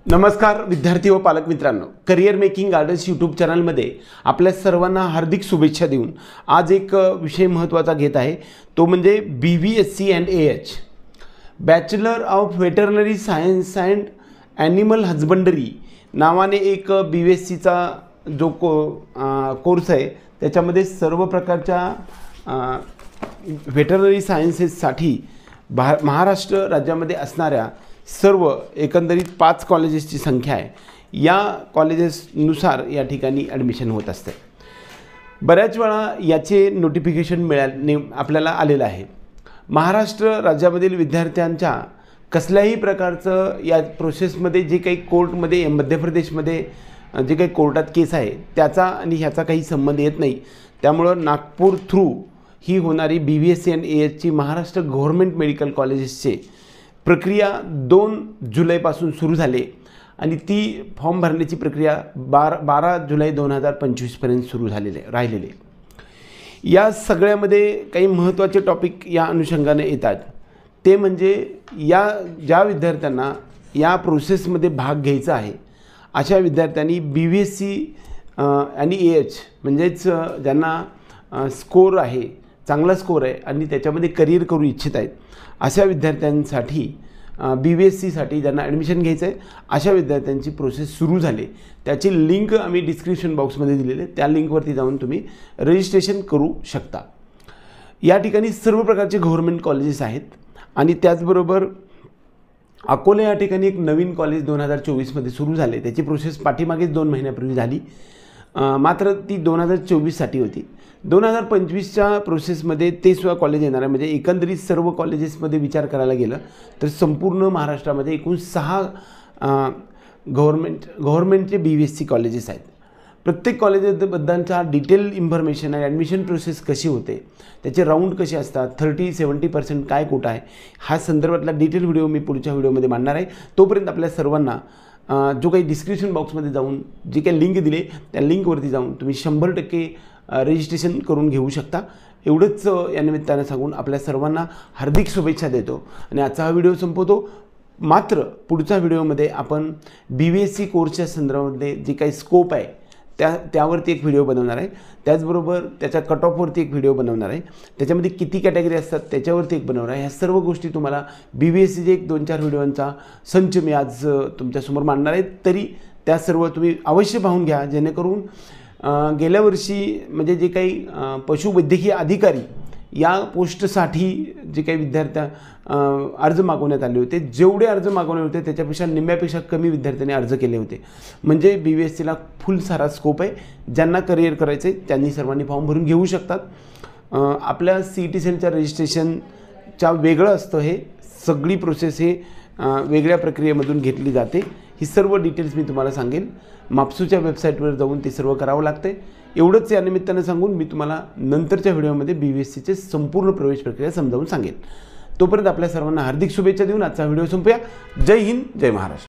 नमस्कार विद्यार्थी व पालक मित्रांनो, करियर मेकिंग गार्डन्स यूट्यूब चॅनलमध्ये आपल्या सर्वांना हार्दिक शुभेच्छा देऊन आज एक विषय महत्त्वाचा घेत आहे। तो म्हणजे BVSC and AH bachelor of veterinary science and animal husbandry नावाने एक BVSCचा जो कोर्स आहे त्याच्यामध्ये सर्व प्रकारच्या वेटरनरी सायन्सेससाठी महाराष्ट्र राज्यामध्ये असणाऱ्या सर्व एकंदरीत 5 कॉलेजेसची संख्या आहे। या कॉलेजेसनुसार या ठिकाणी ॲडमिशन होत असते। बऱ्याच वेळा याचे नोटिफिकेशन आपल्याला आलेलं आहे। महाराष्ट्र राज्यामधील विद्यार्थ्यांच्या कसल्याही प्रकारचं या प्रोसेसमध्ये जे काही कोर्टमध्ये मध्य प्रदेशमध्ये जे काही कोर्टात केस आहे त्याचा आणि ह्याचा काही संबंध येत नाही। त्यामुळं नागपूर थ्रू ही होणारी BVSC अँड AHची महाराष्ट्र गव्हर्नमेंट मेडिकल कॉलेजेसचे प्रक्रिया 2 जुलैपासून सुरू झाली आणि ती फॉर्म भरण्याची प्रक्रिया 12 जुलै 2025 पर्यंत सुरू राहिलेली। या सगळ्यामध्ये काही महत्त्वाचे टॉपिक या अनुषंगाने येतात। ते म्हणजे ज्या विद्यार्थ्यांना या प्रोसेसमध्ये भाग घ्यायचा आहे अशा विद्यार्थ्यांनी BVSC आणि AH म्हणजेच ज्यांना स्कोर आहे, चांगला स्कोर आहे आणि त्याच्यामध्ये करियर करू इच्छित आहेत अशा विद्यार्थ्यांसाठी BVSCसाठी ज्यांना ॲडमिशन घ्यायचं आहे अशा विद्यार्थ्यांची प्रोसेस सुरू झाली। त्याची लिंक आम्ही डिस्क्रिप्शन बॉक्समध्ये दिलेली आहे, त्या लिंकवरती जाऊन तुम्ही रजिस्ट्रेशन करू शकता। या ठिकाणी सर्व प्रकारचे गव्हर्नमेंट कॉलेजेस आहेत आणि त्याचबरोबर अकोला या ठिकाणी एक नवीन कॉलेज 2024 मध्ये सुरू झाले। त्याची प्रोसेस पाठीमागेच 2 महिन्यापूर्वी झाली, मात्र ती 2024 साठी होती। 2025च्या प्रोसेसमध्ये ते सुद्धा कॉलेज येणार आहे। म्हणजे एकंदरीत सर्व कॉलेजेसमध्ये विचार करायला गेलं तर संपूर्ण महाराष्ट्रामध्ये एकूण 6 गव्हर्नमेंटचे BVSC कॉलेजेस आहेत। प्रत्येक कॉलेजबद्दलचा डिटेल इन्फॉर्मेशन आहे, ॲडमिशन प्रोसेस कशी होते, त्याचे राऊंड कसे असतात, 30-70% काय कोटा आहे, हा संदर्भातला डिटेल व्हिडिओ मी पुढच्या व्हिडिओमध्ये मांडणार आहे। तोपर्यंत आपल्या सर्वांना जो काही डिस्क्रिप्शन बॉक्समध्ये जाऊन जी काही लिंक दिली त्या लिंकवरती जाऊन तुम्ही 100% रजिस्ट्रेशन करून घेऊ शकता। एवढंच या निमित्तानं सांगून आपल्या सर्वांना हार्दिक शुभेच्छा देतो आणि आजचा हा व्हिडिओ संपवतो। मात्र पुढच्या व्हिडिओमध्ये आपण BVSC कोर्सच्या संदर्भामध्ये जे काही स्कोप आहे त्यावरती एक व्हिडिओ बनवणार आहे। त्याचबरोबर त्याच्या कट ऑफवरती एक व्हिडिओ बनवणार आहे, त्याच्यामध्ये किती कॅटेगरी असतात त्याच्यावरती एक बनवणार आहे। ह्या सर्व गोष्टी तुम्हाला BVSCचे एक 2-4 व्हिडिओंचा संच मी आज तुमच्यासमोर मांडणार आहे। तरी त्या सर्व तुम्ही अवश्य पाहून घ्या, जेणेकरून गेल्या वर्षी म्हणजे जे काही पशुवैद्यकीय अधिकारी या पोस्टसाठी जे काही अर्ज मागवण्यात आले होते, जेवढे अर्ज मागवले होते त्याच्यापेक्षा निम्म्यापेक्षा कमी विद्यार्थ्यांनी अर्ज केले होते। म्हणजे BVSCला फुल सारा स्कोप आहे। ज्यांना करियर करायचं आहे त्यांनी सर्वांनी फॉर्म भरून घेऊ शकतात। आपल्या CET सेलच्या रजिस्ट्रेशनच्या वेगळं असतं, हे सगळी प्रोसेस हे वेगळ्या प्रक्रियेमधून घेतली जाते। ही सर्व डिटेल्स मी तुम्हाला सांगेन। मापसूच्या वेबसाईटवर जाऊन ते सर्व करावं लागते। एवढंच या निमित्तानं सांगून मी तुम्हाला नंतरच्या व्हिडिओमध्ये BVSCचे संपूर्ण प्रवेश प्रक्रिया समजावून सांगेन। तोपर्यंत आपल्या सर्वांना हार्दिक शुभेच्छा देऊन आजचा व्हिडिओ संपूया। जय हिंद, जय महाराष्ट्र।